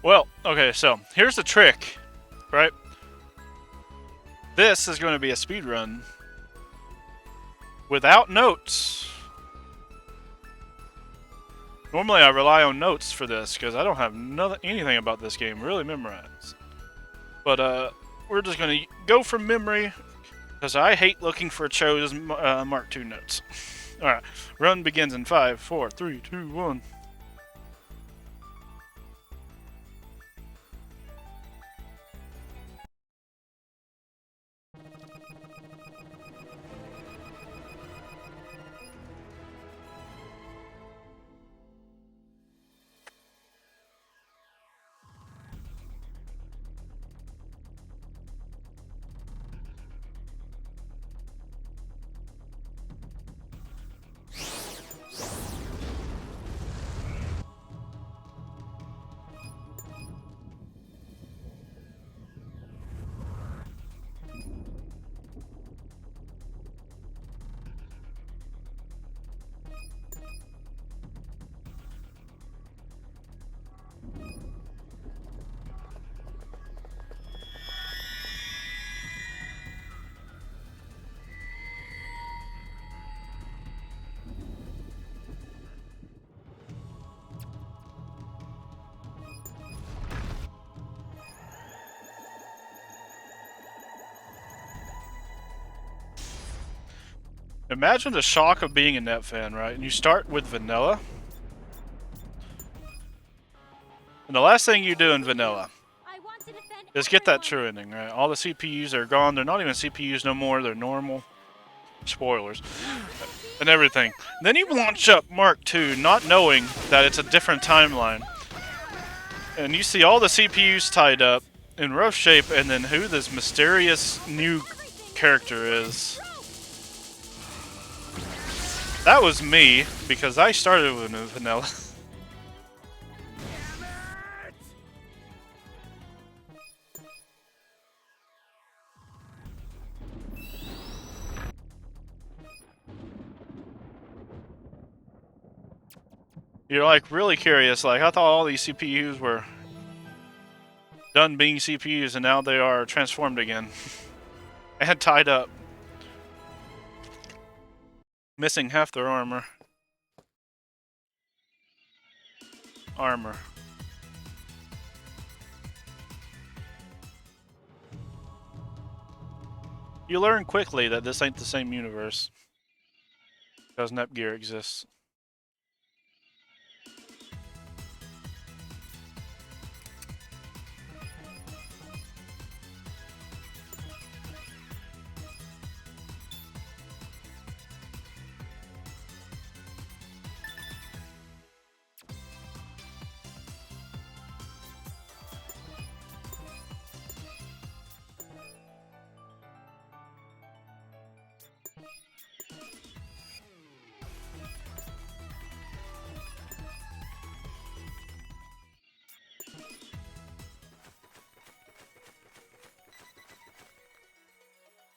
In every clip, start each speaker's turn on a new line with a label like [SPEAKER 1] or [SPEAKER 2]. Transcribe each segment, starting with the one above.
[SPEAKER 1] Well, okay, so here's the trick, right? This is going to be a speed run without notes. Normally I rely on notes for this because I don't have anything about this game really memorized. But we're just going to go from memory because I hate looking for Cho's Mark II notes. Alright, run begins in 5, 4, 3, 2, 1. Imagine the shock of being a Net fan, right? And you start with vanilla. And the last thing you do in vanilla is get that true ending, right? All the CPUs are gone. They're not even CPUs no more. They're normal. Spoilers. And everything. And then you launch up Mark II, not knowing that it's a different timeline. And you see all the CPUs tied up in rough shape, and then who this mysterious new character is. That was me, because I started with vanilla. You're like really curious, like I thought all these CPUs were done being CPUs and now they are transformed again. And tied up. Missing half their armor. You learn quickly that this ain't the same universe. Because Netgear exists.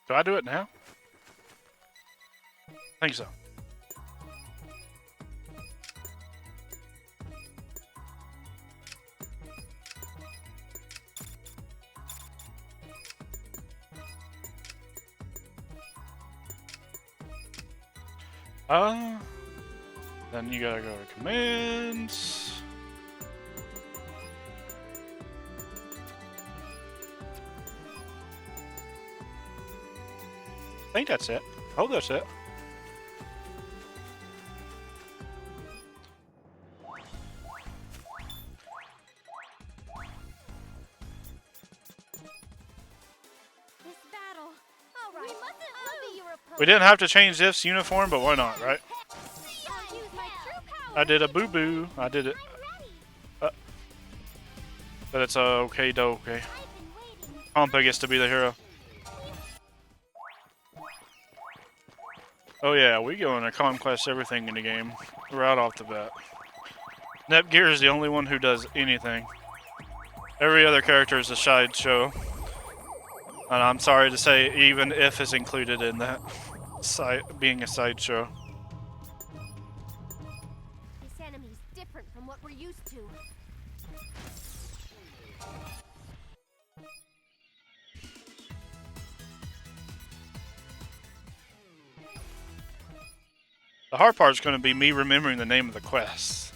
[SPEAKER 1] Do I do it now? I think so. Then you gotta go to commands. I think that's it. Oh, that's it. We didn't have to change this uniform, but why not, right? I did a boo-boo. I did it. But it's okay, okay. Pompa gets to be the hero. Oh yeah, we go into conquest everything in the game, right off the bat. Netgear is the only one who does anything. Every other character is a sideshow. And I'm sorry to say, even if is included in that, being a sideshow.
[SPEAKER 2] This enemy's different from what we're used to.
[SPEAKER 1] The hard part is going to be me remembering the name of the quests.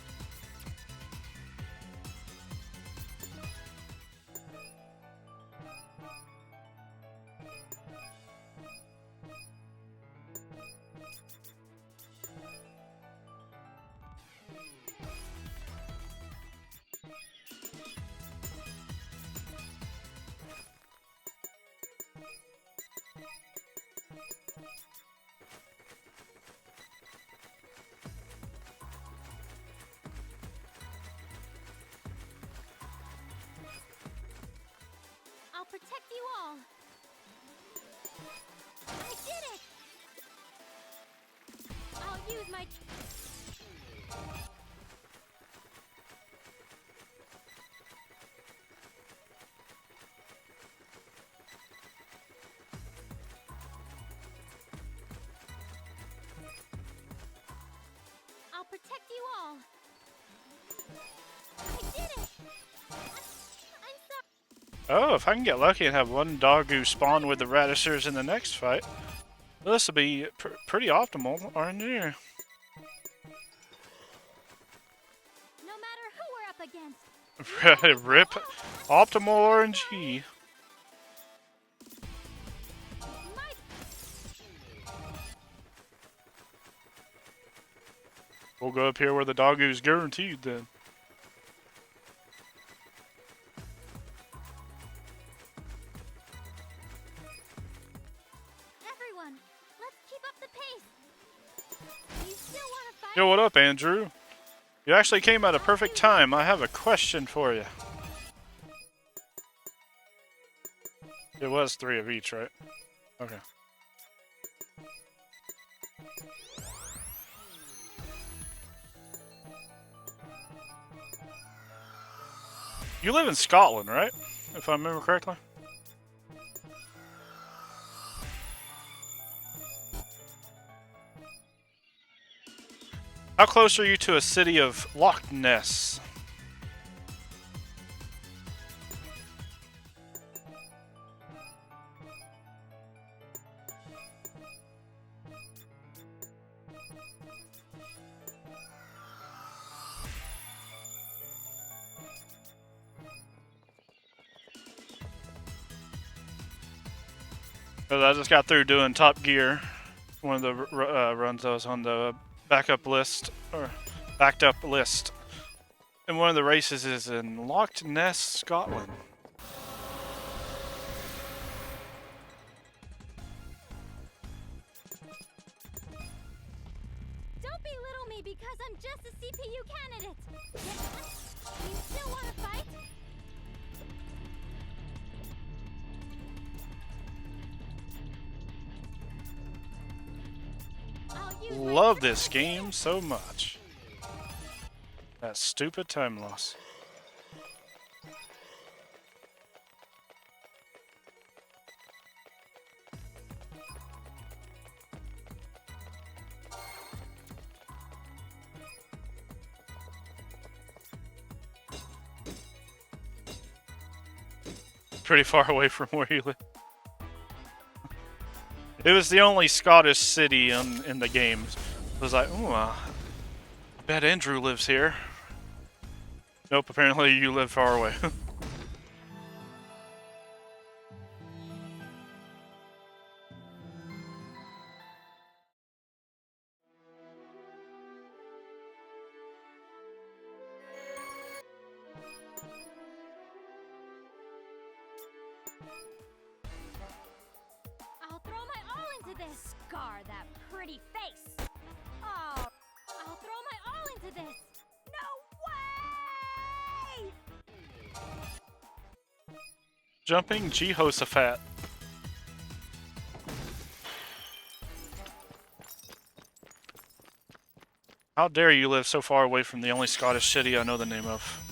[SPEAKER 2] I'll protect you all. I did it! I'll use my... I'll protect you all. I did it! I'm sorry.
[SPEAKER 1] Oh, if I can get lucky and have one Dogu spawn with the Radishers in the next fight, this will be pretty optimal RNG.
[SPEAKER 2] No matter who we're up against.
[SPEAKER 1] Rip optimal RNG.
[SPEAKER 2] My...
[SPEAKER 1] We'll go up here where the Dogu's guaranteed then.
[SPEAKER 2] Everyone, let's keep up the pace. You still want to fight?
[SPEAKER 1] Yo, what up, Andrew? You actually came at a perfect time. I have a question for you. It was 3 of each, right? Okay. You live in Scotland, right? If I remember correctly. How close are you to a city of Loch Ness? Because I just got through doing Top Gear, one of the runs I was on the backup list, or backed up list. And one of the races is in Loch Ness, Scotland.
[SPEAKER 2] Don't belittle me because I'm just a CPU candidate. You still want to fight?
[SPEAKER 1] Love this game so much. That stupid time loss. Pretty far away from where you live. It was the only Scottish city in the game. It was like, ooh, I bet Andrew lives here. Nope, apparently you live far away.
[SPEAKER 2] I'll throw my all into this. Scar that pretty face. Oh, I'll throw my all into this. No way!
[SPEAKER 1] Jumping Jehoshaphat. How dare you live so far away from the only Scottish city I know the name of.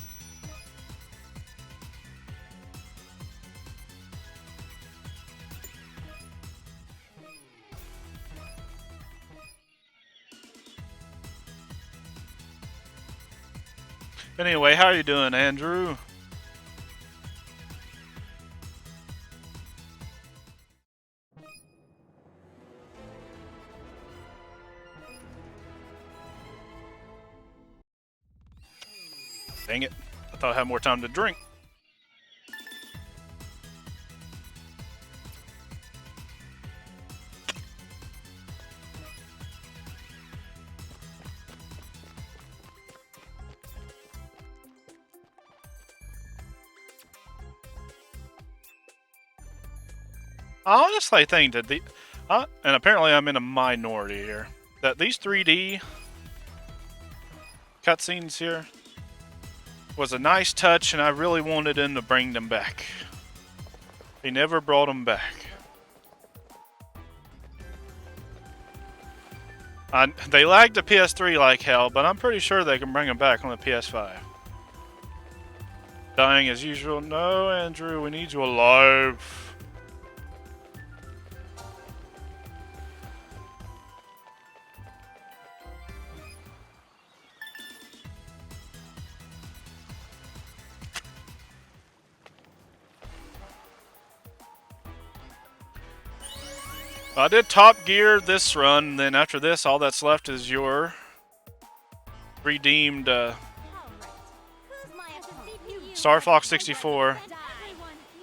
[SPEAKER 1] Anyway, how are you doing, Andrew? Dang it. I thought I had more time to drink. I honestly think that and apparently I'm in a minority here, that these 3D cutscenes here was a nice touch, and I really wanted them to bring them back. They never brought them back. They lagged the PS3 like hell, but I'm pretty sure they can bring them back on the PS5. Dying as usual. No, Andrew, we need you alive. I did Top Gear this run, then after this, all that's left is your redeemed Star Fox 64,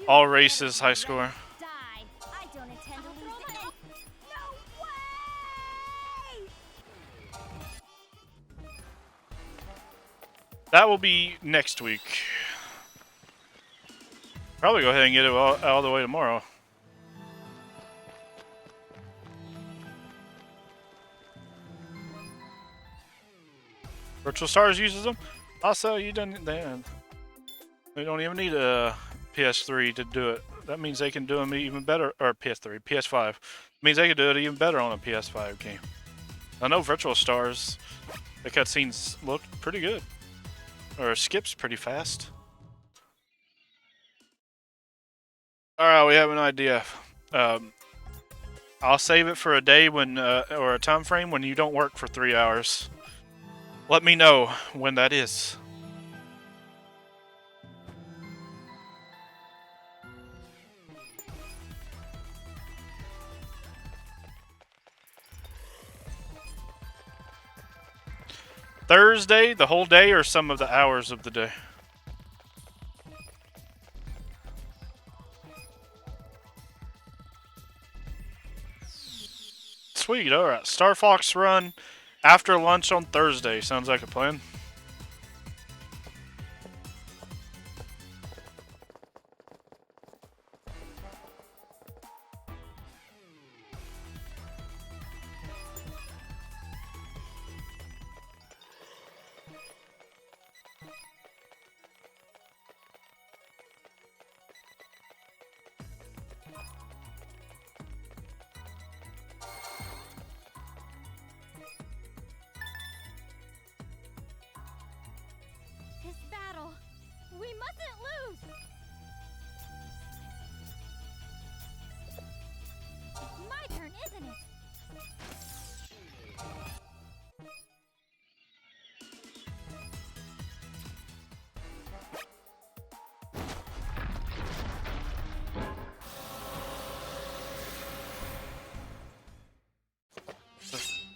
[SPEAKER 1] all races high score. That will be next week. Probably go ahead and get it all the way tomorrow. Virtual Stars uses them. Also, you don't. They don't even need a PS3 to do it. That means they can do them even better, or PS3, PS5. It means they can do it even better on a PS5 game. I know Virtual Stars, the cutscenes look pretty good, or skips pretty fast. All right, we have an idea. I'll save it for a day when, or a time frame when you don't work for 3 hours. Let me know when that is. Thursday, the whole day, or some of the hours of the day? Sweet, alright. Star Fox run after lunch on Thursday. Sounds like a plan.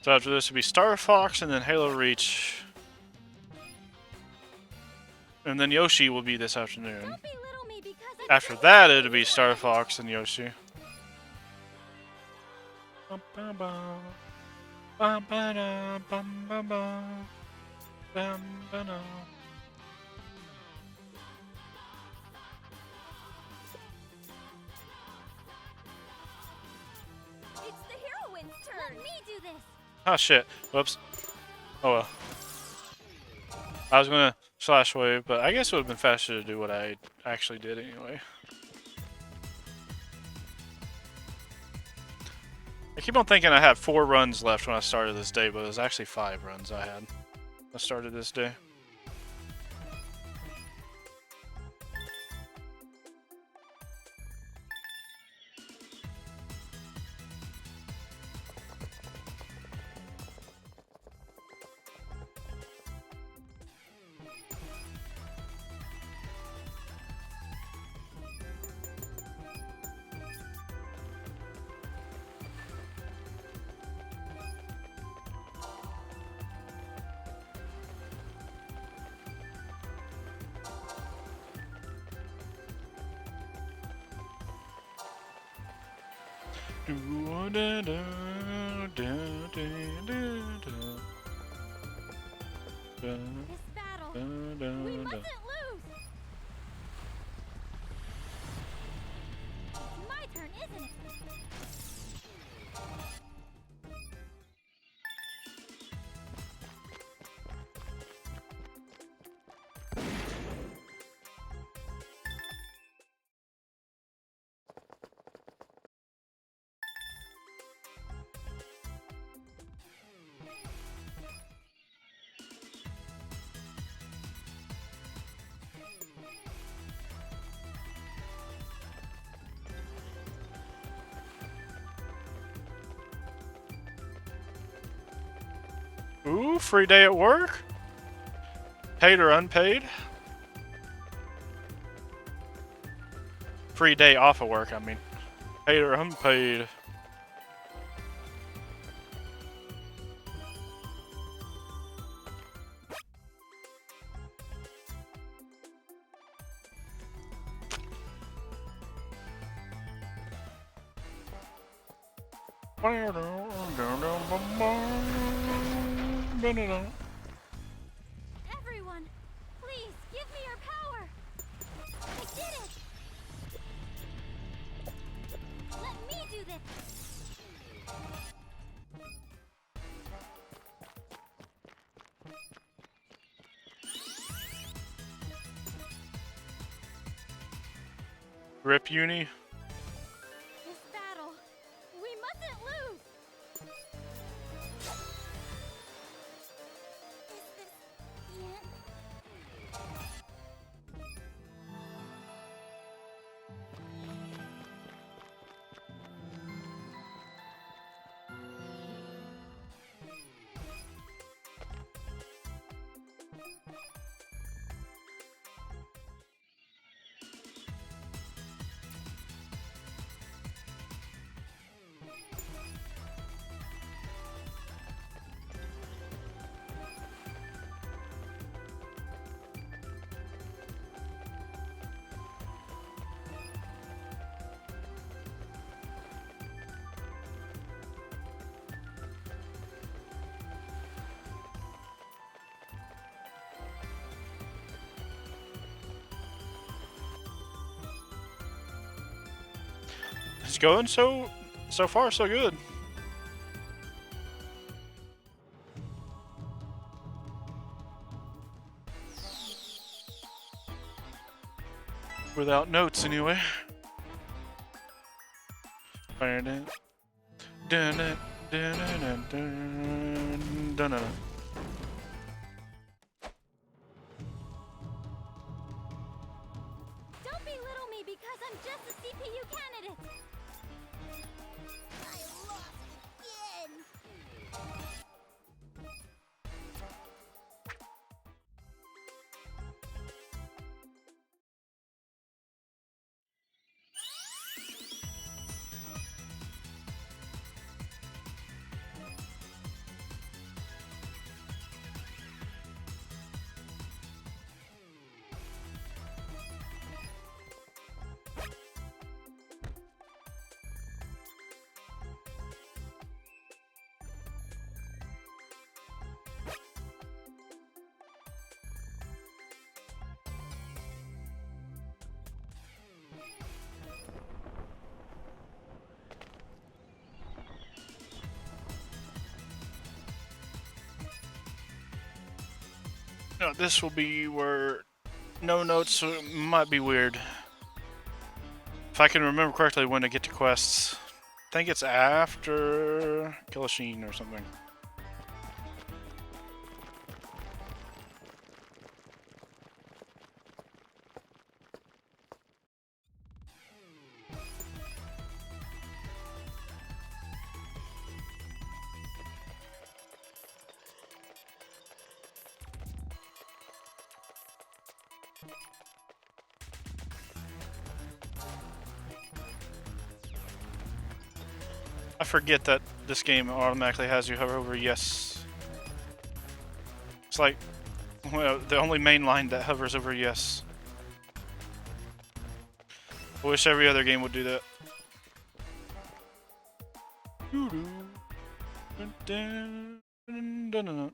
[SPEAKER 1] So after this would be Star Fox and then Halo Reach. And then Yoshi will be this afternoon. After that, it'll be Star Fox and Yoshi. Oh shit. Whoops. Oh well. I was gonna slash wave, but I guess it would have been faster to do what I actually did anyway. I keep on thinking I had 4 runs left when I started this day, but it was actually 5 runs I had when I started this day.
[SPEAKER 2] This battle, we mustn't lose. It's my turn, isn't it?
[SPEAKER 1] Ooh, free day at work? Paid or unpaid? Free day off of work, I mean. Paid or unpaid?
[SPEAKER 2] Everyone, please give me your power. I did it. Let me do this.
[SPEAKER 1] Rip Uni.
[SPEAKER 2] This battle, we mustn't lose. Is this the end?
[SPEAKER 1] It's going so far so good. Without notes anyway.
[SPEAKER 2] Don't belittle me because I'm just a CPU candidate. I lost again.
[SPEAKER 1] No, this will be where no notes might be weird. If I can remember correctly when to get to quests. I think it's after Kilasheen or something. I forget that this game automatically has you hover over yes. It's like, well, the only main line that hovers over yes. I wish every other game would do that. Doo-doo. Dun, dun, dun, dun, dun.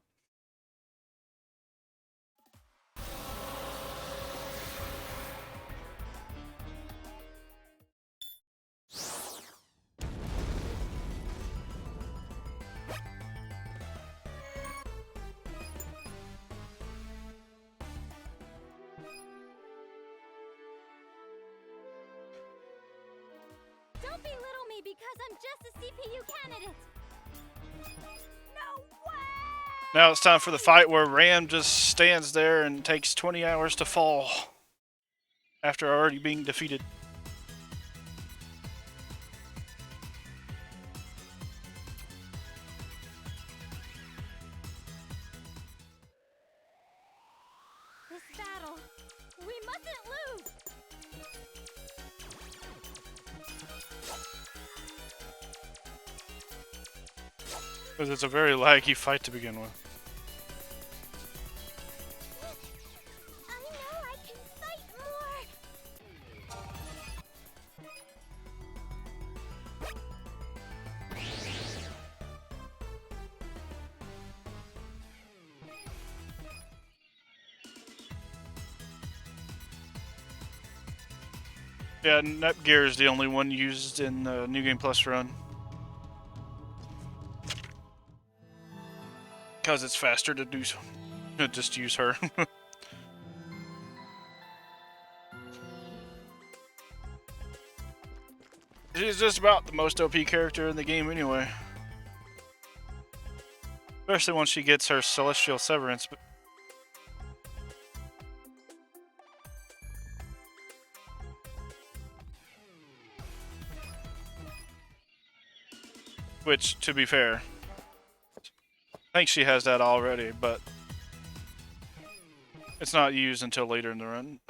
[SPEAKER 2] Don't belittle me because I'm just a CPU candidate. No way!
[SPEAKER 1] Now it's time for the fight where Ram just stands there and takes 20 hours to fall after already being defeated.
[SPEAKER 2] This battle, we mustn't lose.
[SPEAKER 1] Because it's a very laggy fight to begin with.
[SPEAKER 2] I know I can fight more.
[SPEAKER 1] Yeah, Netgear is the only one used in the New Game Plus run. Because it's faster to do so. Just use her. She's just about the most OP character in the game anyway. Especially once she gets her Celestial Severance. Which, to be fair, I think she has that already, but it's not used until later in the run.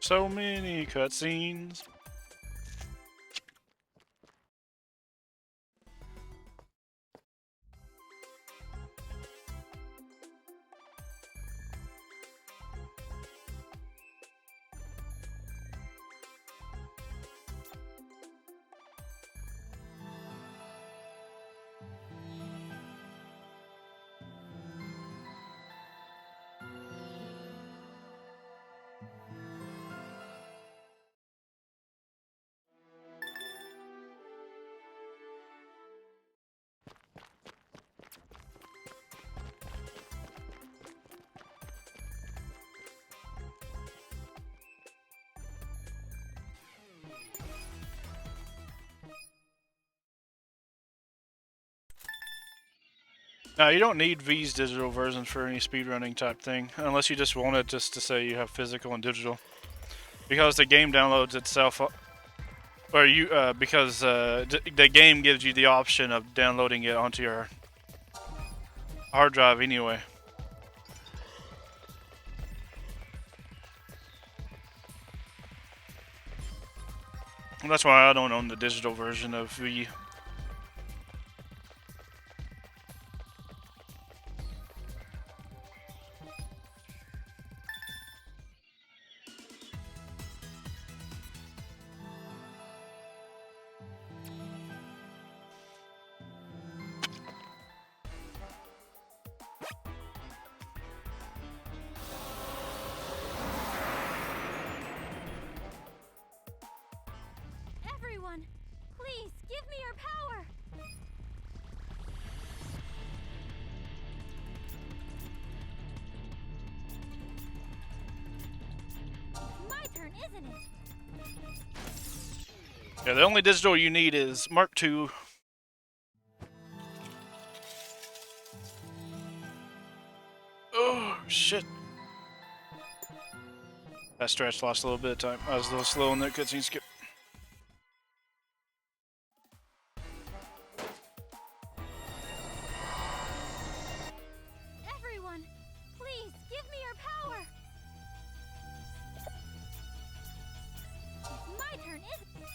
[SPEAKER 1] So many cutscenes. Now, you don't need V's digital version for any speedrunning type thing, unless you just want it just to say you have physical and digital. Because the game downloads itself, or you, because the game gives you the option of downloading it onto your hard drive anyway. And that's why I don't own the digital version of V.
[SPEAKER 2] Everyone, please give me your power. It's my turn, isn't it?
[SPEAKER 1] Yeah, the only digital you need is Mark II. shit. That stretch lost a little bit of time. I was a little slow on that cutscene skip.
[SPEAKER 2] Everyone, please give me your power. It's my turn, isn't it?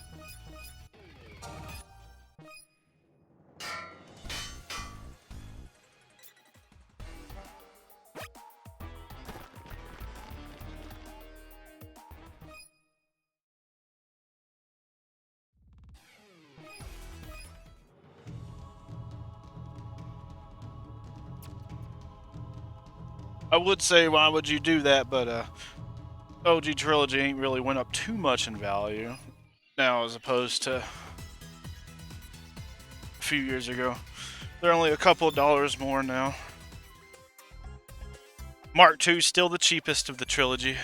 [SPEAKER 1] I would say, why would you do that? But OG Trilogy ain't really went up too much in value now as opposed to a few years ago. They're only a couple of dollars more now. Mark II still the cheapest of the trilogy.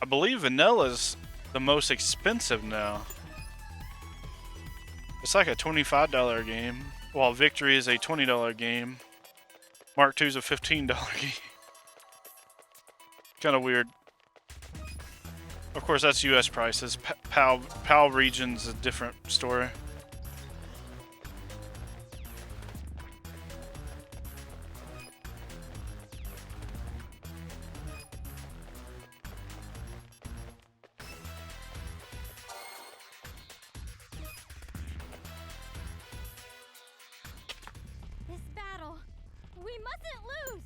[SPEAKER 1] I believe Vanilla's the most expensive now. It's like a $25 game, while Victory is a $20 game. Mark II's a $15 game. Kind of weird. Of course, that's US prices. PAL region's a different story.
[SPEAKER 2] This battle, we mustn't lose.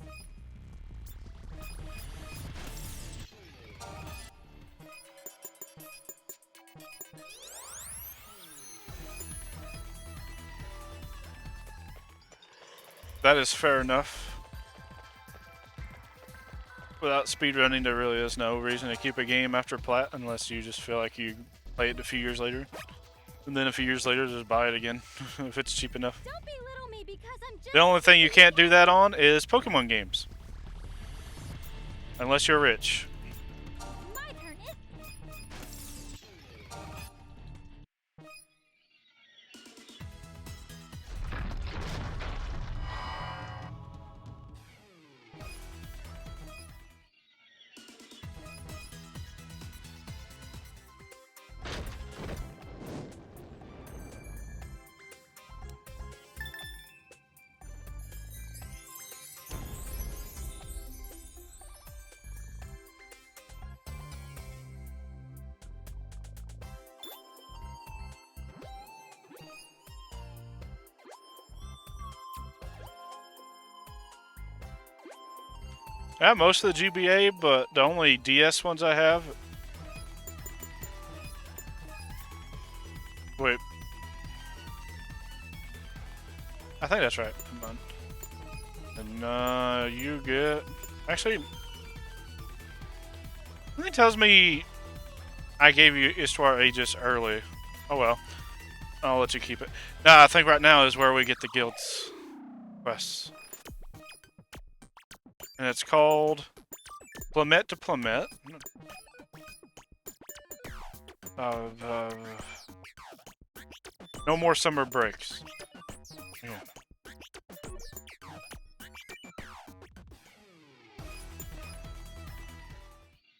[SPEAKER 1] That is fair enough. Without speedrunning, there really is no reason to keep a game after plat unless you just feel like you play it a few years later. And then a few years later, just buy it again if it's cheap enough.
[SPEAKER 2] Don't belittle me because I'm just
[SPEAKER 1] The only thing you can't do that on is Pokemon games. Unless you're rich.
[SPEAKER 2] my turn, isn't it?
[SPEAKER 1] I have most of the GBA, but the only DS ones I have. Wait. I think that's right. Come on. And you get. Actually, it tells me I gave you Histoire Aegis early. Oh well. I'll let you keep it. Nah, I think right now is where we get the guild's quests. And it's called Plummet to Plummet. No more summer breaks. Yeah.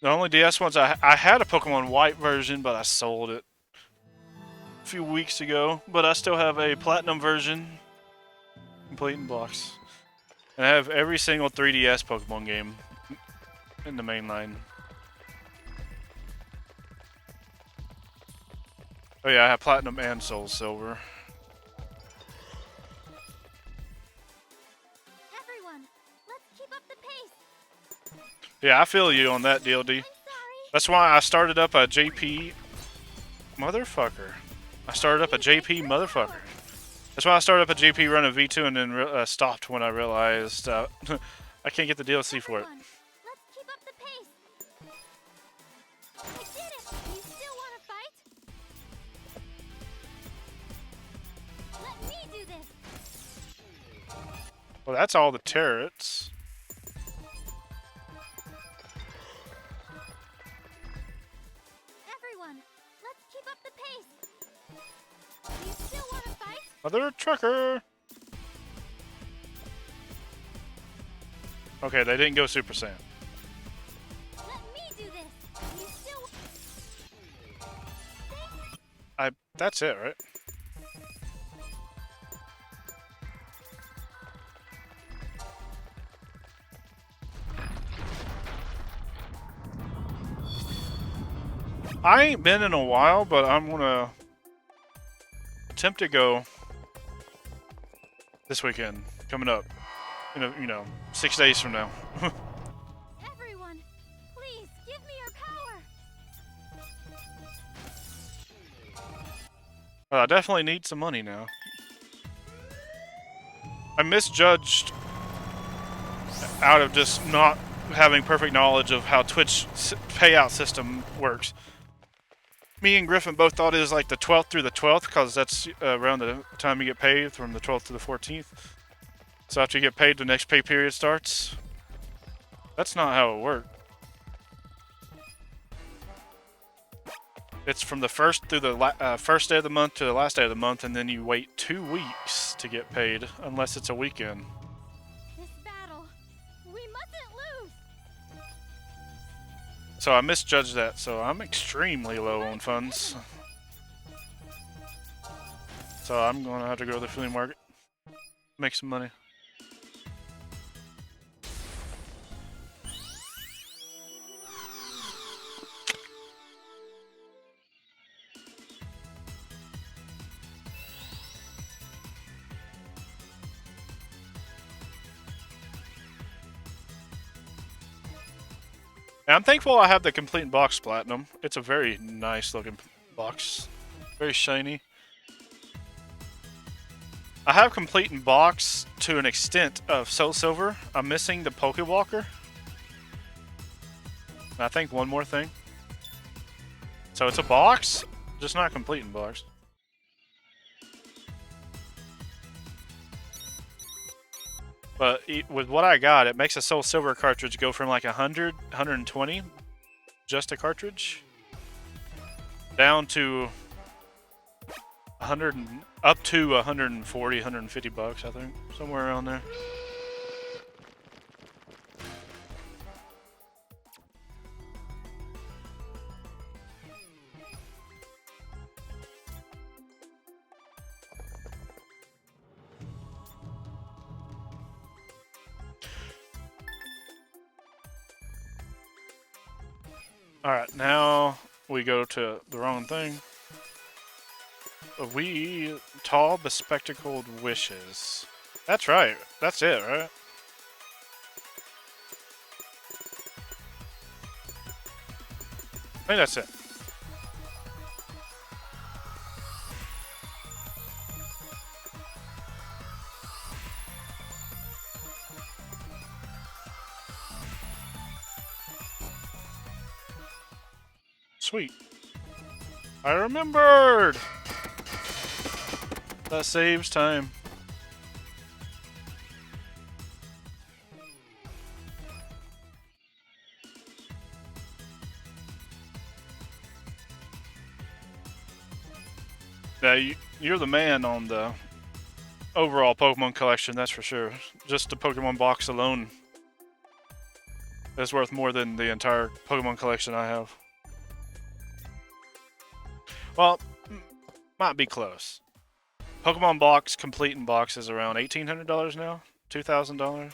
[SPEAKER 1] The only DS ones I had a Pokemon White version, but I sold it a few weeks ago. But I still have a Platinum version, complete in blocks. And I have every single 3DS Pokemon game in the main line. Oh yeah, I have Platinum and Soul Silver.
[SPEAKER 2] Everyone, let's keep up the pace.
[SPEAKER 1] Yeah, I feel you on that, DLD.
[SPEAKER 2] I'm sorry.
[SPEAKER 1] That's why I started up a JP motherfucker. I started up a JP motherfucker. That's why I started up a JP run of V2 and then stopped when I realized I can't get the DLC for it.
[SPEAKER 2] Everyone, let's keep up the pace. I did it. You still want to fight? Let me do this.
[SPEAKER 1] Well, that's all the turrets.
[SPEAKER 2] Everyone, let's keep up the pace. You still want to fight?
[SPEAKER 1] Mother trucker. Okay, they didn't go Super Saiyan.
[SPEAKER 2] Let me do this. You still...
[SPEAKER 1] That's it, right? I ain't been in a while, but I'm gonna attempt to go this weekend, coming up. You know, 6 days from now.
[SPEAKER 2] Everyone, please give me your power.
[SPEAKER 1] I definitely need some money now. I misjudged out of just not having perfect knowledge of how Twitch payout system works. Me and Griffin both thought it was like the 12th through the 12th, because that's around the time you get paid, from the 12th to the 14th. So after you get paid, the next pay period starts. That's not how it works. It's from the first through the first day of the month to the last day of the month, and then you wait 2 weeks to get paid, unless it's a weekend.
[SPEAKER 2] This battle, we mustn't lose.
[SPEAKER 1] So I misjudged that, so I'm extremely low on funds. So I'm going to have to go to the flea market, make some money. And I'm thankful I have the complete box platinum. It's a very nice looking box. Very shiny. I have complete in box to an extent of Soul Silver. I'm missing the Pokewalker. And I think one more thing. So it's a box, just not complete in box. But with what I got, it makes a Soul Silver cartridge go from like 100, 120, just a cartridge, down to 100, up to 140, 150 bucks, I think, somewhere around there. Alright, now we go to the wrong thing. We tall bespectacled wishes. That's right. That's it, right? I think that's it. Sweet. I remembered! That saves time. Yeah, you're the man on the overall Pokemon collection, that's for sure. Just the Pokemon box alone is worth more than the entire Pokemon collection I have. Well, might be close. Pokemon box, complete in box, is around $1,800 now, $2,000.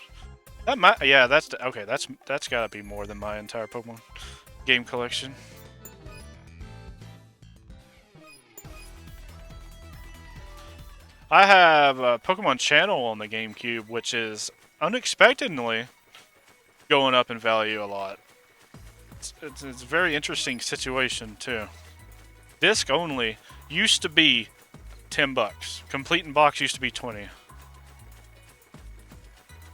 [SPEAKER 1] That might, yeah, okay. That's got to be more than my entire Pokemon game collection. I have a Pokemon Channel on the GameCube, which is unexpectedly going up in value a lot. It's a very interesting situation too. Disc only used to be $10. Complete in box used to be $20.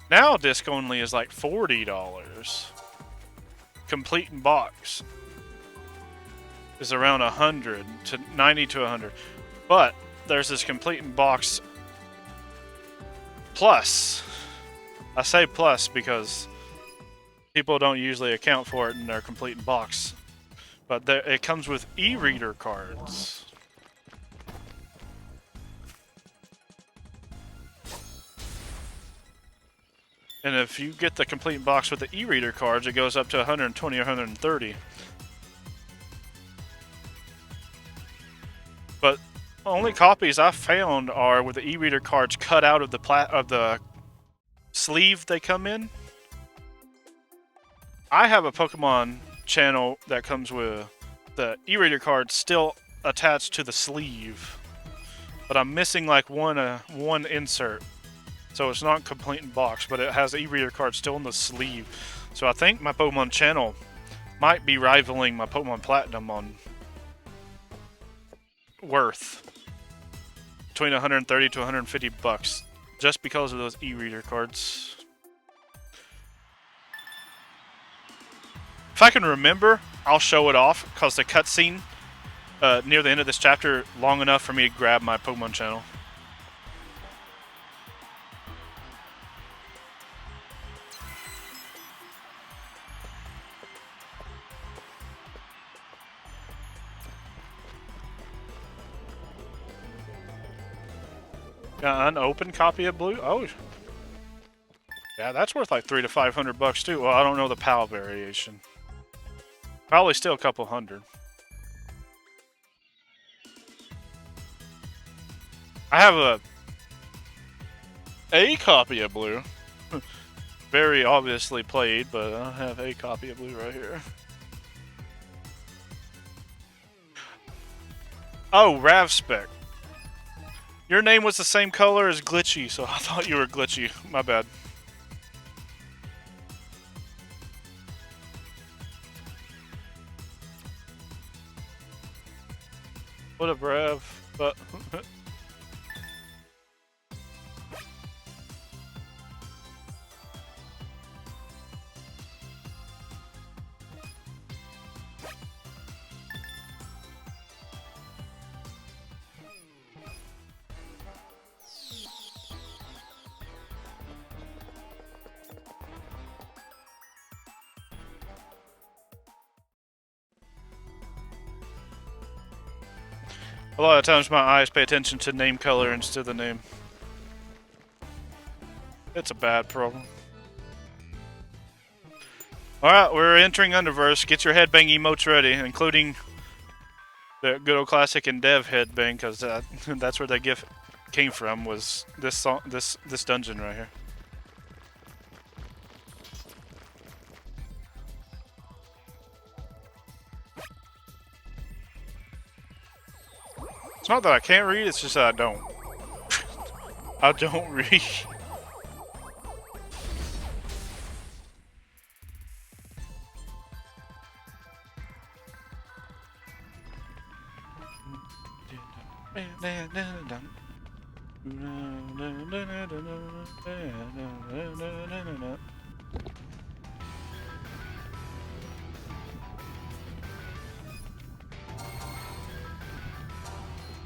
[SPEAKER 1] Now disc only is like $40. Complete in box is around 100 to 90 to 100. But there's this complete in box plus. I say plus because people don't usually account for it in their complete in box. But it comes with e-reader cards. And if you get the complete box with the e-reader cards, it goes up to 120 or 130. But only copies I've found are with the e-reader cards cut out of the sleeve they come in. I have a Pokemon channel that comes with the e-reader card still attached to the sleeve, but I'm missing like one insert, so it's not complete in box, but it has the e-reader card still in the sleeve. So I think my Pokemon channel might be rivaling my Pokemon Platinum on worth, between 130 to 150 bucks, just because of those e-reader cards. If I can remember, I'll show it off, because the cutscene near the end of this chapter long enough for me to grab my Pokemon channel. Got an unopened copy of Blue? Oh, yeah, that's worth like $300 to $500 too. Well, I don't know the PAL variation. Probably still a couple hundred. I have a copy of Blue. Very obviously played, but I have a copy of Blue right here. Oh, Ravspec. Your name was the same color as Glitchy, so I thought you were Glitchy. My bad. What up, Rav? But a lot of times my eyes pay attention to name color instead of the name. It's a bad problem. Alright, we're entering Underverse. Get your headbang emotes ready, including the good old classic and dev headbang, because that's where that gift came from, was this song, this dungeon right here. It's not that I can't read, it's just that I don't. I don't read.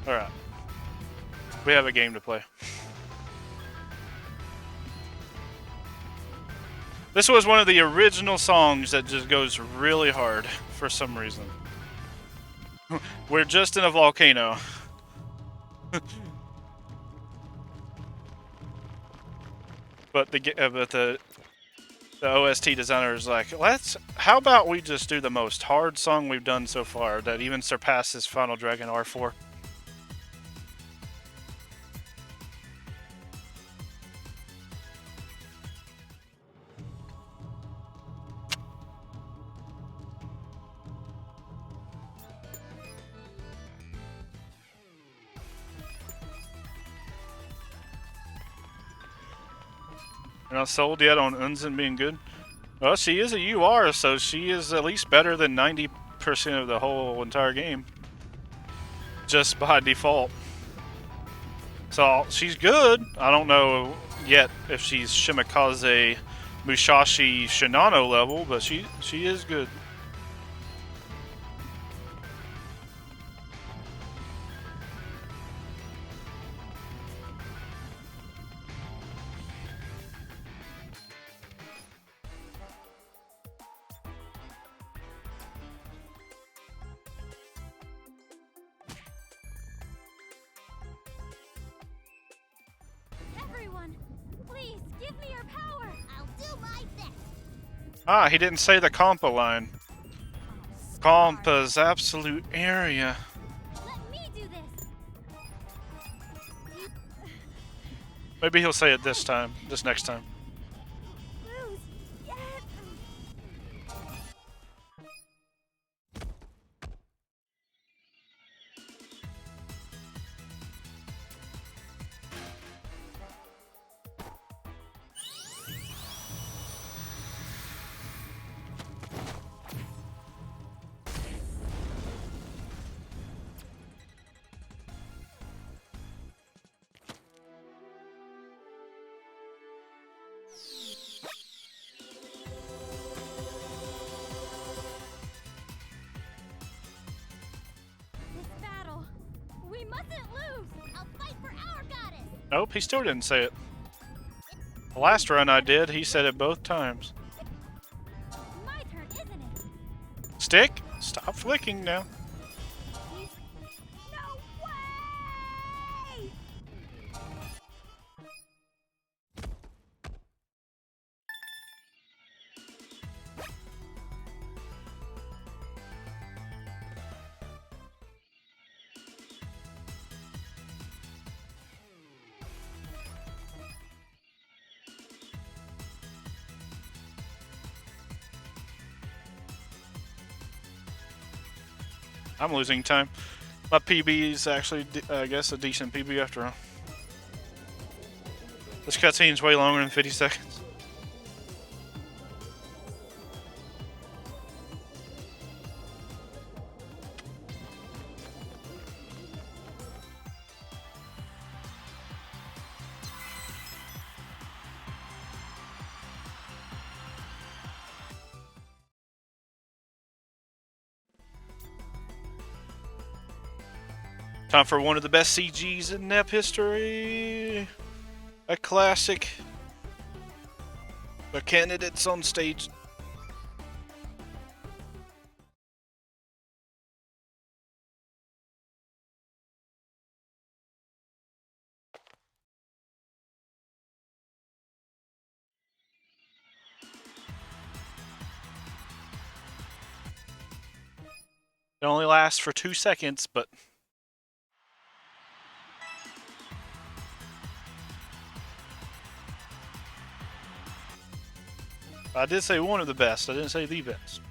[SPEAKER 1] Alright. We have a game to play. This was one of the original songs that just goes really hard for some reason. We're just in a volcano. But the OST designer is like, how about we just do the most hard song we've done so far that even surpasses Final Dragon R4? You're not sold yet on Unzen being good? Well, she is a UR, so she is at least better than 90% of the whole entire game. Just by default. So, she's good. I don't know yet if she's Shimikaze Musashi Shinano level, but she is good.
[SPEAKER 2] Everyone, please give me your power. I'll do my best.
[SPEAKER 1] Ah, he didn't say the compa line. Compa's absolute area.
[SPEAKER 2] Let me do this.
[SPEAKER 1] Maybe he'll say it this time, this next time.
[SPEAKER 2] Lose yet. This battle, we mustn't lose. I'll fight for our goddess.
[SPEAKER 1] Nope, he still didn't say it. The last run I did, he said it both times.
[SPEAKER 2] My turn, isn't it?
[SPEAKER 1] Stick, stop flicking now.
[SPEAKER 2] No way!
[SPEAKER 1] I'm losing time. My PB is actually, I guess, a decent PB after all. This cutscene's way longer than 50 seconds. Time for one of the best CGs in NEP history. A classic. The candidates on stage. It only lasts for 2 seconds, but I did say one of the best. I didn't say the best.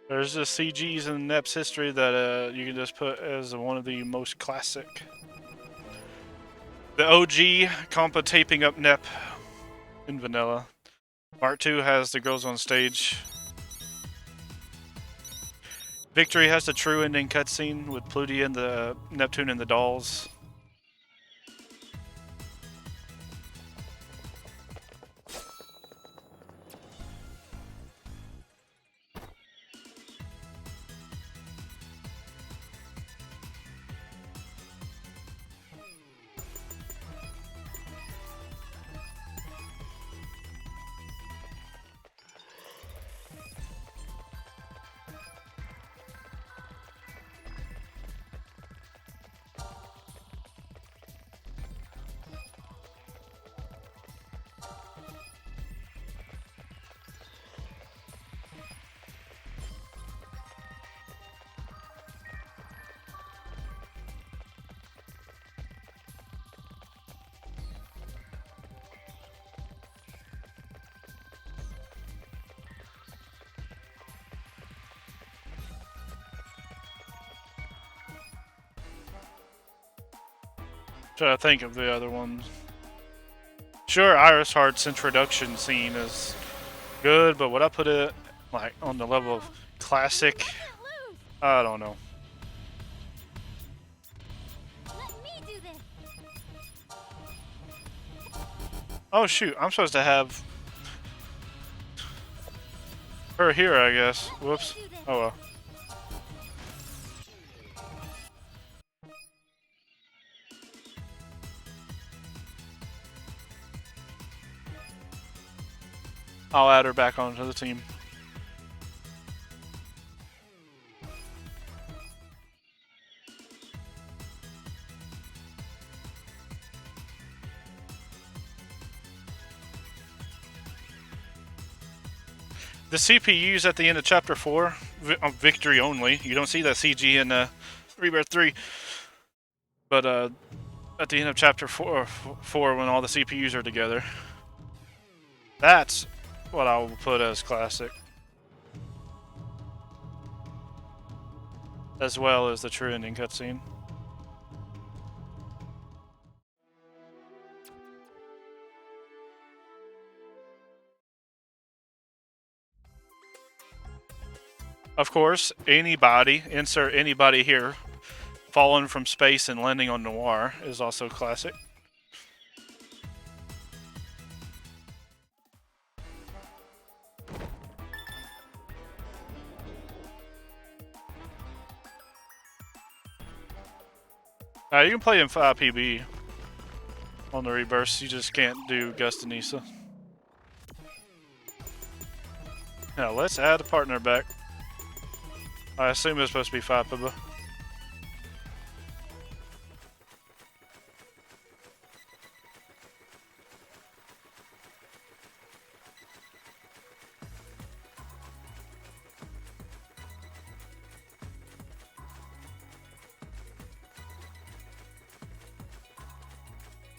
[SPEAKER 1] There's just CGs in NEP's history that you can just put as one of the most classic. The OG compa taping up NEP in vanilla. Part 2 has the girls on stage. Victory has the true ending cutscene with Pluty and the Neptune and the dolls. Trying to think of the other ones. Sure, Iris Heart's introduction scene is good, but would I put it like on the level of classic? I don't know.
[SPEAKER 2] Let me do this.
[SPEAKER 1] Oh shoot, I'm supposed to have her here, I guess. Whoops. Oh well. I'll add her back onto the team. The CPUs at the end of Chapter 4, victory only. You don't see that CG in Rebirth 3. But at the end of Chapter 4, when all the CPUs are together, that's what I will put as classic. As well as the true ending cutscene. Of course, anybody, insert anybody here, falling from space and landing on Noir is also classic. You can play in 5 PB on the Rebirths, you just can't do Gust and Nisa. Now let's add a partner back. I assume it's supposed to be 5 PB.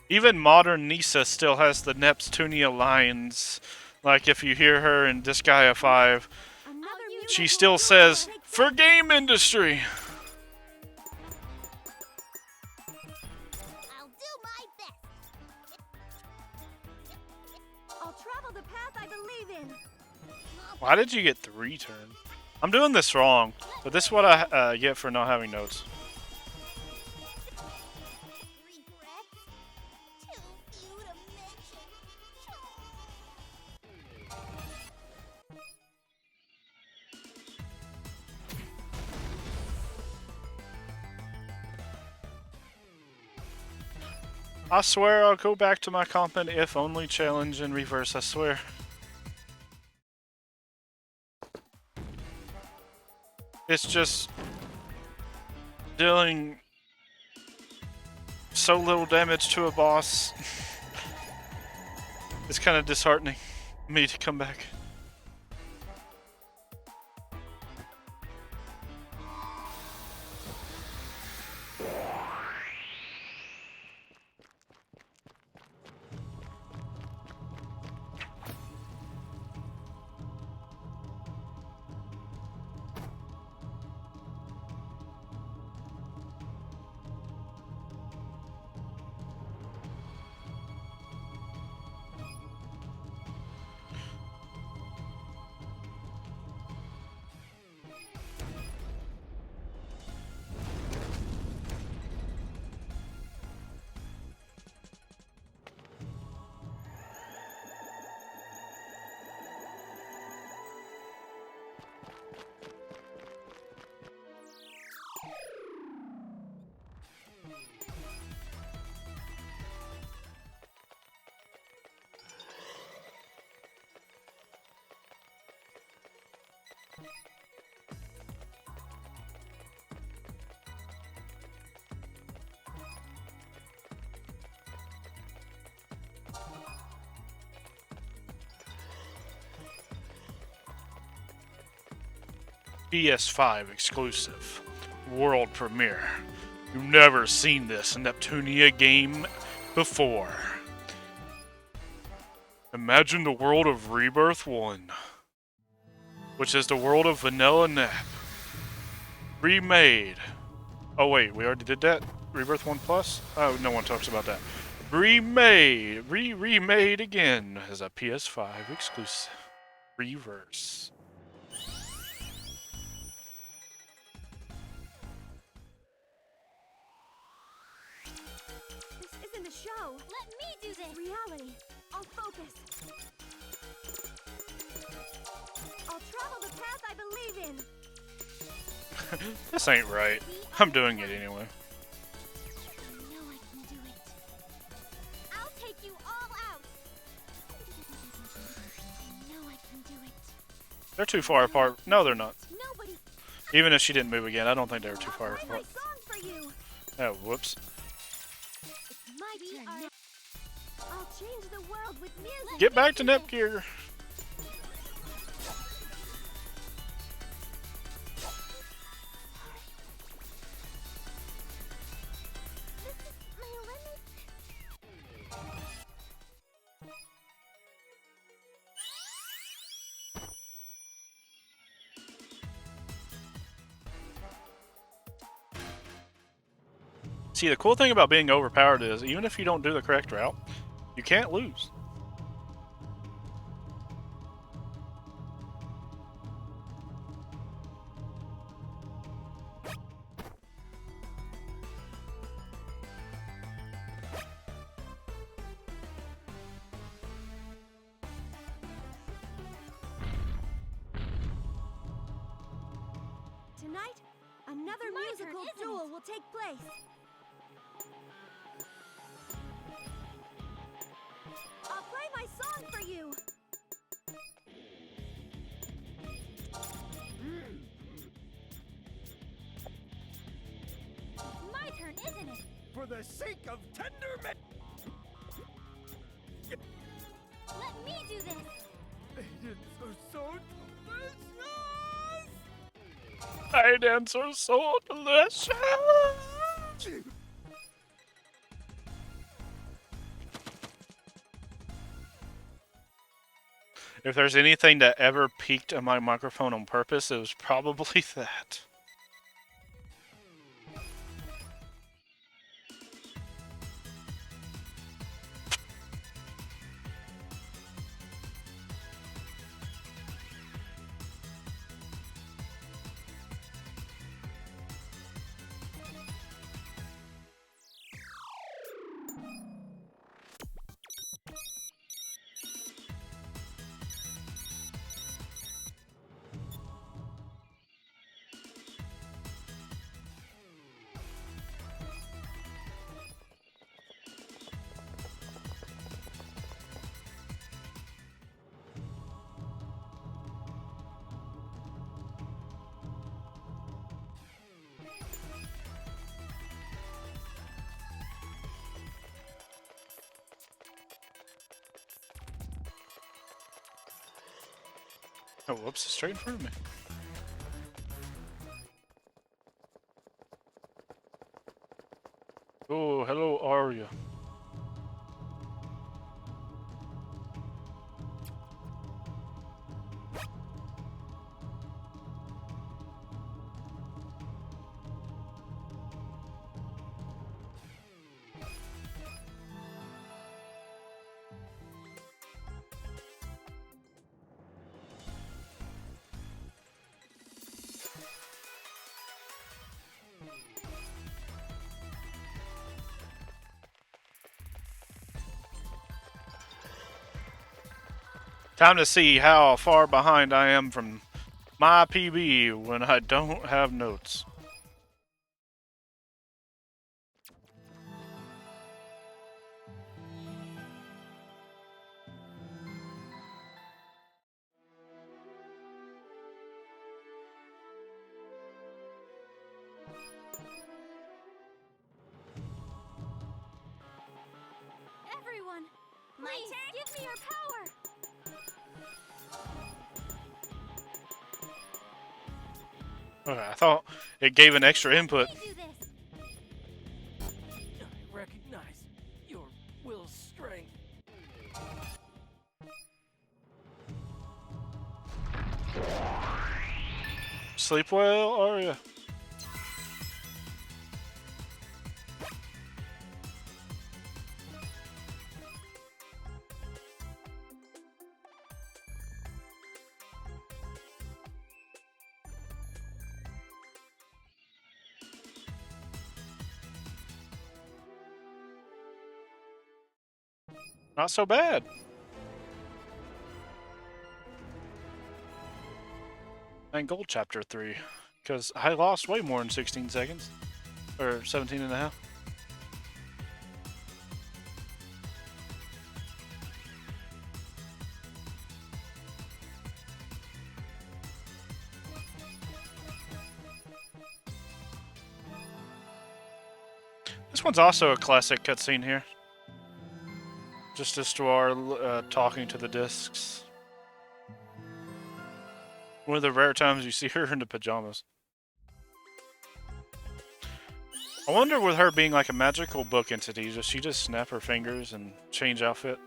[SPEAKER 1] Even modern Nisa still has the Neptunia lines. Like if you hear her in Disgaea 5, she still says, "For game industry."
[SPEAKER 2] I'll do my best. I'll travel the path I believe in.
[SPEAKER 1] Why did you get 3 turns? I'm doing this wrong, but this is what I get for not having notes. I swear I'll go back to my competent if only challenge in reverse, I swear. It's just dealing so little damage to a boss. It's kind of disheartening me to come back. PS5 exclusive. World premiere. You've never seen this Neptunia game before. Imagine the world of Rebirth 1, which is the world of Vanilla Nep. Remade. Oh wait, we already did that? Rebirth 1 Plus? Oh, no one talks about that. Remade. Remade again as a PS5 exclusive. Reverse.
[SPEAKER 2] This isn't a show. Let me do this. Reality. I'll focus. I'll travel the path I believe in.
[SPEAKER 1] This ain't right. I'm doing it anyway.
[SPEAKER 2] I know I can do it. I'll take you all out. I know I
[SPEAKER 1] They're too far apart. No, they're not.
[SPEAKER 2] Nobody.
[SPEAKER 1] Even if she didn't move again, I don't think they were too far
[SPEAKER 2] I'll play my
[SPEAKER 1] apart.
[SPEAKER 2] song for you.
[SPEAKER 1] Oh, whoops.
[SPEAKER 2] It's my turn now. I'll change the world with music.
[SPEAKER 1] Get back to Nepgear.
[SPEAKER 2] This is my limit.
[SPEAKER 1] See, the cool thing about being overpowered is, even if you don't do the correct route, you can't lose.
[SPEAKER 2] Tonight, another musical duel will take place. I'll play my song for you. It's my turn, isn't it?
[SPEAKER 3] For the sake of tender men.
[SPEAKER 2] Let me do this.
[SPEAKER 3] It's so delicious.
[SPEAKER 1] I dance are so delicious. If there's anything that ever peaked on my microphone on purpose, it was probably that. Oh, whoops, it's straight in front of me. Oh, hello, Arya. Time to see how far behind I am from my PB when I don't have notes.
[SPEAKER 2] Everyone, please give me your power.
[SPEAKER 1] Okay, I thought it gave an extra input.
[SPEAKER 2] Let me do this.
[SPEAKER 3] I recognize your will's strength.
[SPEAKER 1] Sleep well, Arya. Not so bad. And gold chapter 3. Because I lost way more in 16 seconds. Or 17 and a half. This one's also a classic cutscene here. Just Histoire talking to the discs. One of the rare times you see her in the pajamas. I wonder with her being like a magical book entity, does she just snap her fingers and change outfit?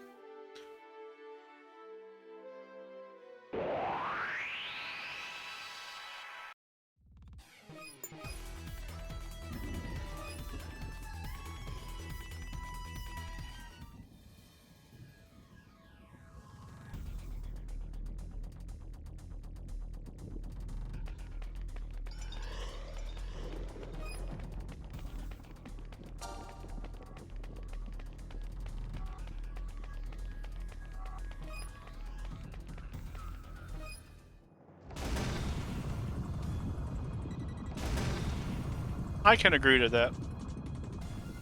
[SPEAKER 1] I can agree to that.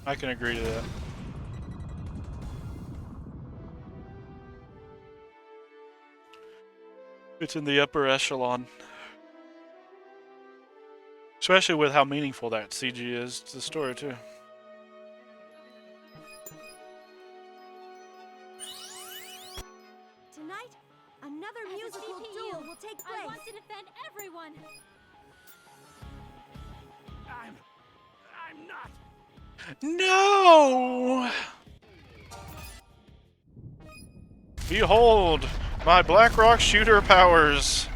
[SPEAKER 1] I can agree to that. It's in the upper echelon. Especially with how meaningful that CG is to the story, too.
[SPEAKER 2] Tonight, another musical duel will take place. I want to defend everyone.
[SPEAKER 3] I'm not.
[SPEAKER 1] No! Behold, my Blackrock shooter powers.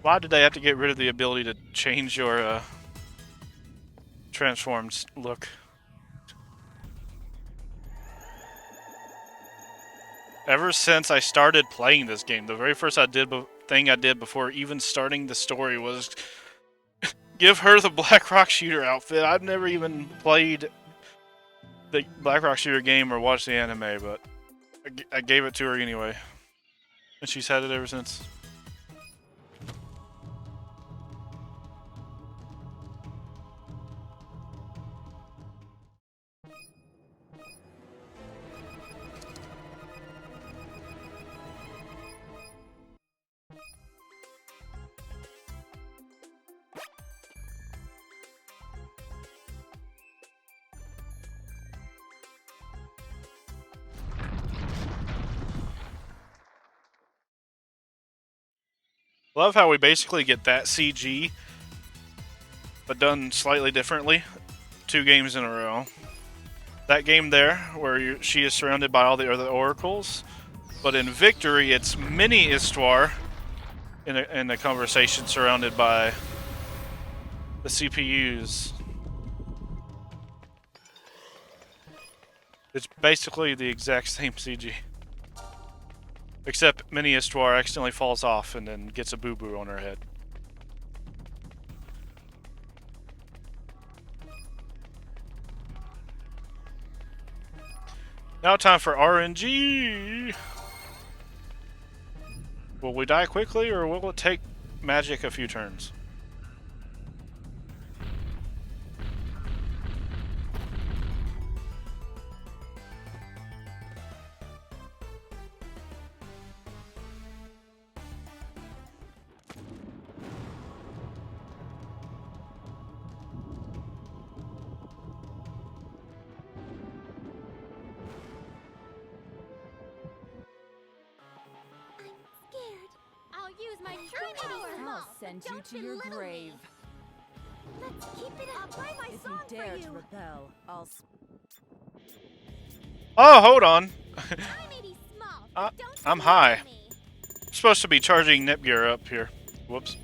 [SPEAKER 1] Why did they have to get rid of the ability to change your transformed look? Ever since I started playing this game, the very first thing I did before even starting the story was give her the Blackrock shooter outfit. I've never even played the Blackrock shooter game or watched the anime, but I gave it to her anyway. And she's had it ever since. Love how we basically get that CG, but done slightly differently. 2 games in a row. That game there, where she is surrounded by all the other oracles, but in Victory, it's mini Histoire in a conversation surrounded by the CPUs. It's basically the exact same CG. Except Mini Histoire accidentally falls off and then gets a boo-boo on her head. Now time for RNG! Will we die quickly or will it take magic a few turns?
[SPEAKER 2] Use my true power.
[SPEAKER 4] I'll send you to your grave.
[SPEAKER 2] Let's keep it up. Play my
[SPEAKER 4] If
[SPEAKER 2] song
[SPEAKER 4] you dare
[SPEAKER 2] for
[SPEAKER 4] to
[SPEAKER 2] you.
[SPEAKER 4] rebel, I'll.
[SPEAKER 1] Oh, hold on.
[SPEAKER 2] I may be small, but don't
[SPEAKER 1] I'm
[SPEAKER 2] you
[SPEAKER 1] high.
[SPEAKER 2] know me.
[SPEAKER 1] I'm supposed to be charging Netgear up here. Whoops.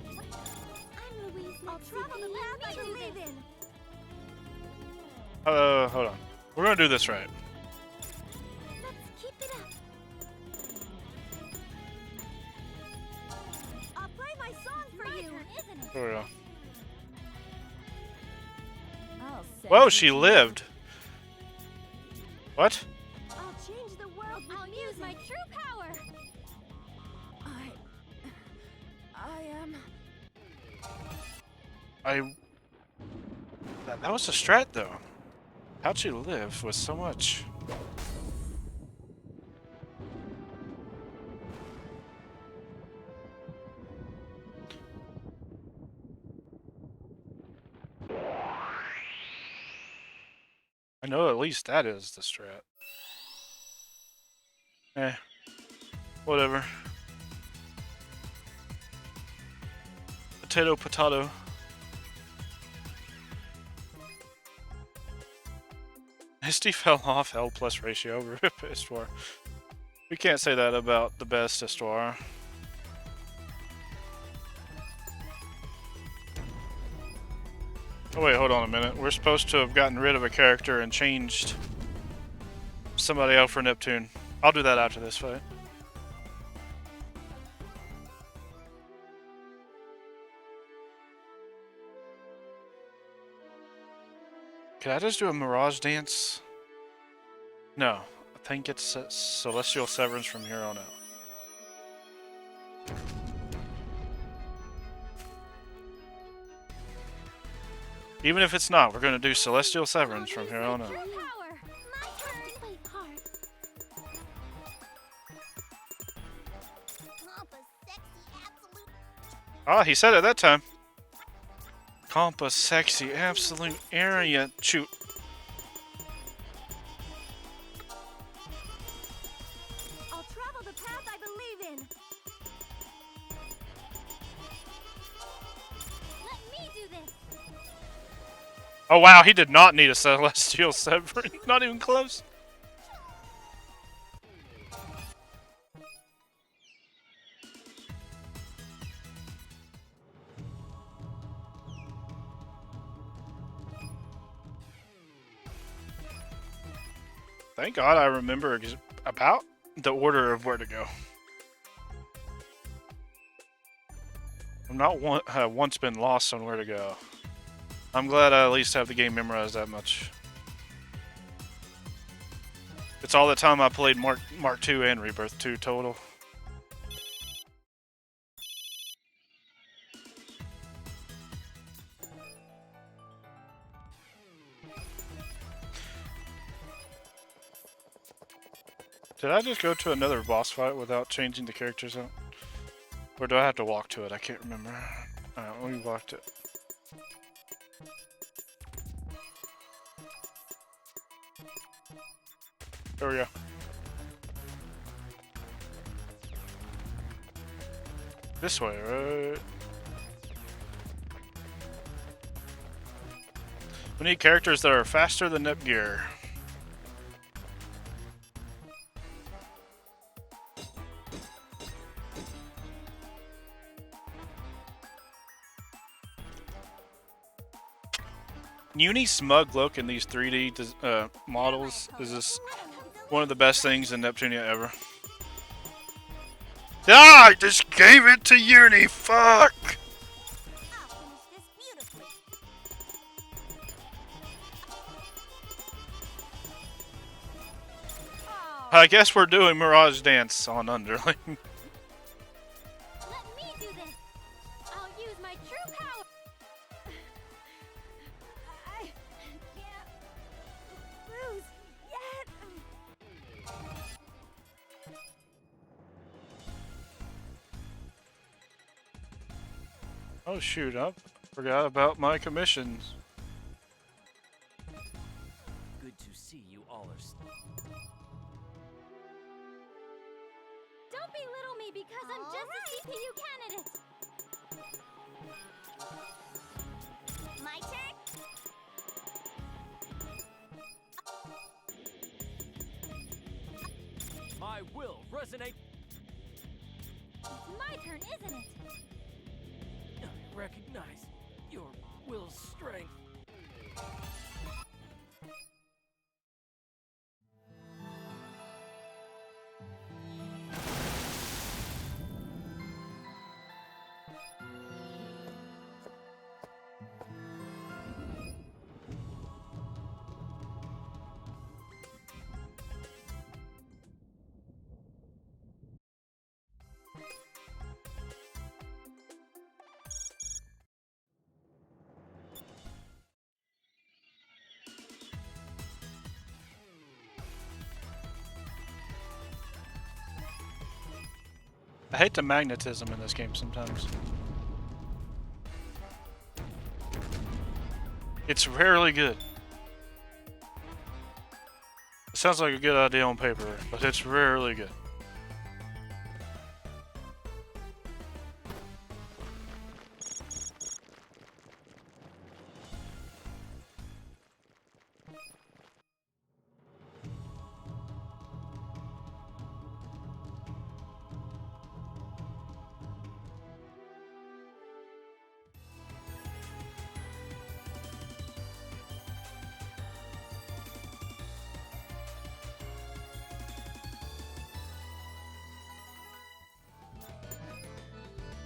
[SPEAKER 2] I'm Louise. I'll travel the path I live in.
[SPEAKER 1] Hold on. We're gonna do this right.
[SPEAKER 2] Let's keep it up. I'll play my song for you. Turn, isn't it?
[SPEAKER 1] There we go.
[SPEAKER 4] I'll send
[SPEAKER 1] Whoa,
[SPEAKER 4] you
[SPEAKER 1] she
[SPEAKER 4] to your
[SPEAKER 1] lived. What?
[SPEAKER 2] I'll change the world. I'll use my true power.
[SPEAKER 4] I am.
[SPEAKER 1] That was a strat though. How'd she live with so much? know at least that is the strat. Eh. Whatever. Potato, potato. Misty fell off L plus ratio. Rip Histoire. We can't say that about the best Histoire. Oh wait, hold on a minute. We're supposed to have gotten rid of a character and changed somebody out for Neptune. I'll do that after this fight. Can I just do a Mirage Dance? No. I think it's Celestial Severance from here on out. Even if it's not, we're going to do Celestial Severance from here on out. Ah, he said it that time. Compa sexy absolute area shoot.
[SPEAKER 2] I'll travel the path I believe in. Let me do this.
[SPEAKER 1] Oh wow, he did not need a Celestial Severance. Not even close. Thank God I remember about the order of where to go. I'm not once been lost on where to go. I'm glad I at least have the game memorized that much. It's all the time I played Mark 2 and Rebirth 2 total. Did I just go to another boss fight without changing the characters out? Or do I have to walk to it? I can't remember. Alright, let me walk to it. There we go. This way, right? We need characters that are faster than Nepgear. Uni smug look in these 3D models is just one of the best things in Neptunia ever. Ah, I just gave it to Uni, fuck! I guess we're doing Mirage Dance on Underling.
[SPEAKER 2] Let me do this. I'll use my true power. I can't lose yet.
[SPEAKER 1] Oh shoot, I forgot about my commissions.
[SPEAKER 3] Good to see you all are.
[SPEAKER 2] Don't belittle me because I'm just a CPU candidate. My turn.
[SPEAKER 3] My will resonate.
[SPEAKER 2] It's my turn, isn't it?
[SPEAKER 3] I recognize your will's strength.
[SPEAKER 1] I hate the magnetism in this game sometimes. It's rarely good. Sounds like a good idea on paper, but it's rarely good.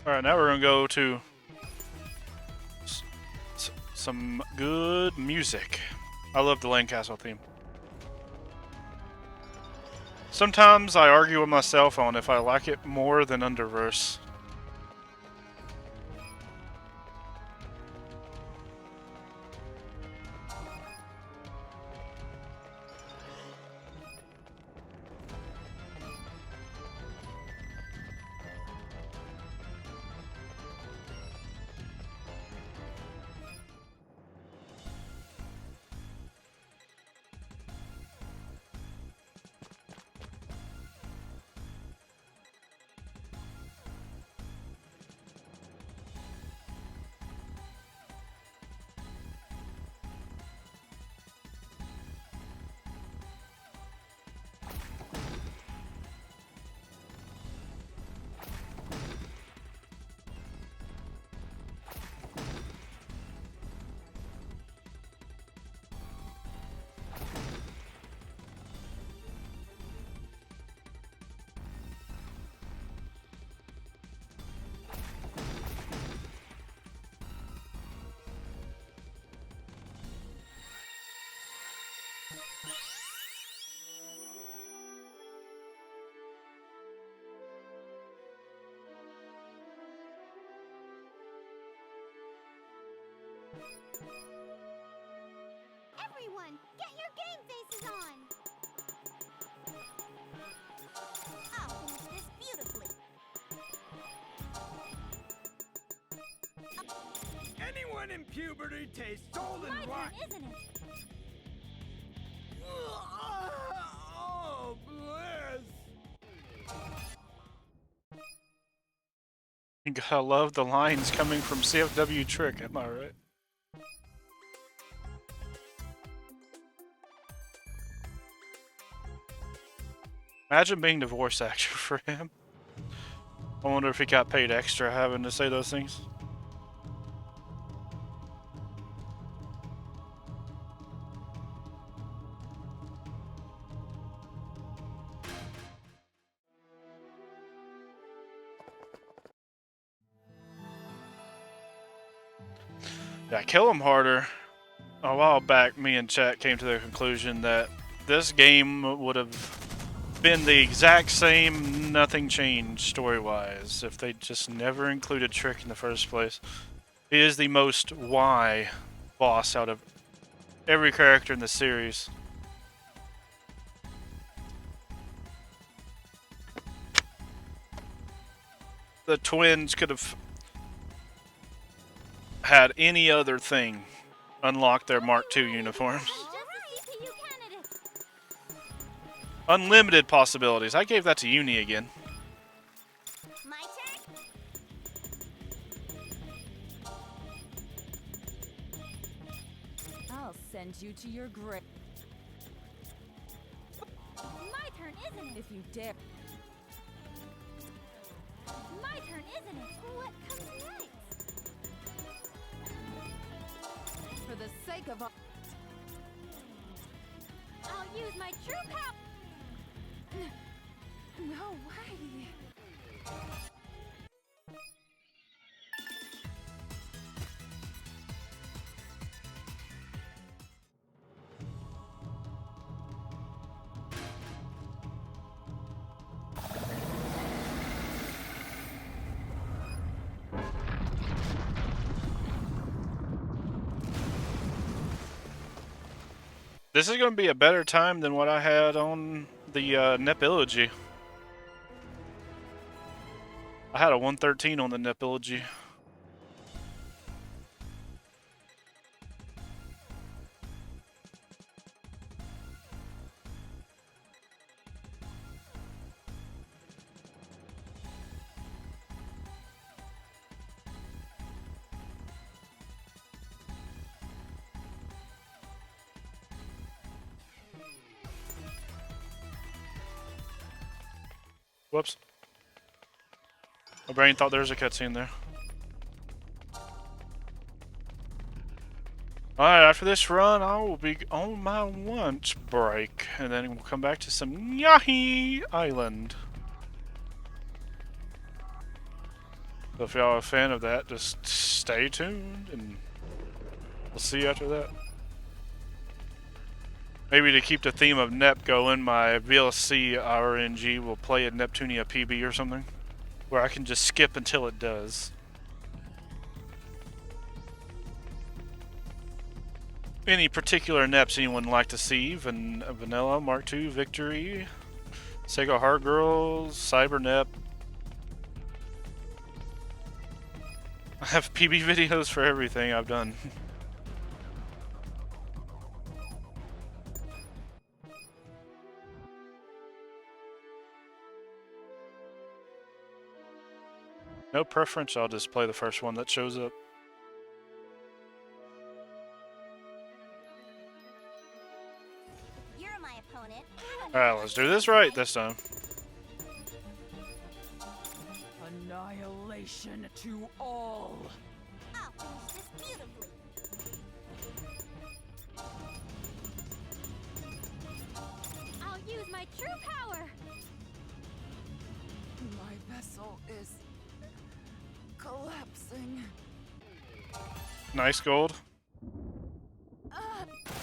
[SPEAKER 1] Alright, now we're gonna go to some good music. I love the Lane Castle theme. Sometimes I argue with myself on if I like it more than Underverse.
[SPEAKER 2] Everyone, get your game faces on! I'll finish this beautifully.
[SPEAKER 3] Anyone in puberty tastes old
[SPEAKER 2] My
[SPEAKER 3] and
[SPEAKER 2] turn,
[SPEAKER 3] white.
[SPEAKER 2] isn't it?
[SPEAKER 3] Oh, bliss!
[SPEAKER 1] You gotta love the lines coming from CFW Trick, am I right? Imagine being the voice actor for him. I wonder if he got paid extra having to say those things. Yeah, Kill 'Em Harder. A while back, me and chat came to the conclusion that this game would have been the exact same, nothing changed story-wise if they just never included Trick in the first place. He is the most Y boss out of every character in the series. The twins could have had any other thing unlock their Mark II uniforms.
[SPEAKER 2] Just a CPU candidate.
[SPEAKER 1] Unlimited possibilities. I gave that to Uni again.
[SPEAKER 2] My turn?
[SPEAKER 4] I'll send you to your grave
[SPEAKER 2] My turn, isn't it?
[SPEAKER 4] if you dare.
[SPEAKER 2] My turn, isn't it? What comes next?
[SPEAKER 4] For the sake of all.
[SPEAKER 2] I'll use my true power.
[SPEAKER 4] No way.
[SPEAKER 1] This is going to be a better time than what I had on the Nepilogy. I had a 113 on the Nepilogy. Whoops. My brain thought there was a cutscene there. Alright, after this run, I will be on my lunch break. And then we'll come back to some Yahi Island. So if y'all are a fan of that, just stay tuned and we'll see you after that. Maybe to keep the theme of Nep going, my VLC RNG will play a Neptunia PB or something, where I can just skip until it does. Any particular Neps anyone like to see? Vanilla, Mark II, Victory, Sega Hard Girls, Cyber Nep. I have PB videos for everything I've done. No preference, I'll just play the first one that shows up.
[SPEAKER 2] You're my opponent.
[SPEAKER 1] Alright, let's do this right this time.
[SPEAKER 4] Annihilation to all.
[SPEAKER 2] I'll finish this beautifully. I'll use my true power.
[SPEAKER 4] My vessel is collapsing.
[SPEAKER 1] Nice gold.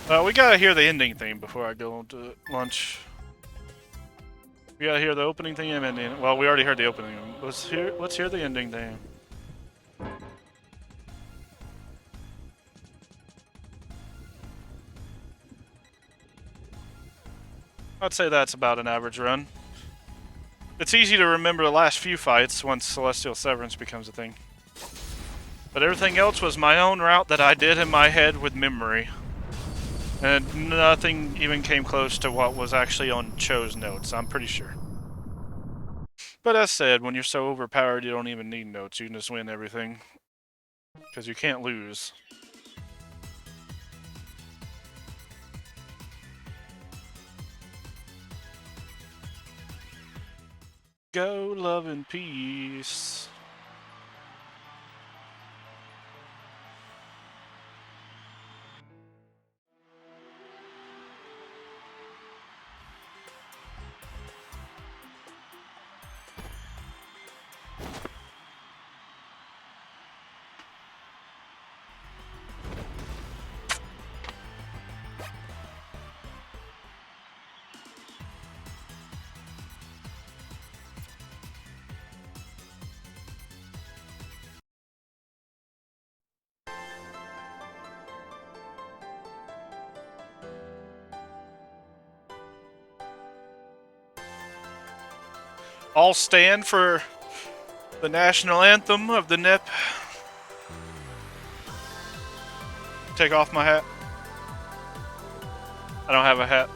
[SPEAKER 1] We gotta hear the ending theme before I go to lunch. We gotta hear the opening theme and ending. Well, we already heard the opening. Let's hear the ending theme. I'd say that's about an average run. It's easy to remember the last few fights once Celestial Severance becomes a thing. But everything else was my own route that I did in my head with memory. And nothing even came close to what was actually on Cho's notes, I'm pretty sure. But as said, when you're so overpowered you don't even need notes, you can just win everything. Because you can't lose. Go, love, and peace. All stand for the national anthem of the NEP. Take off my hat. I don't have a hat.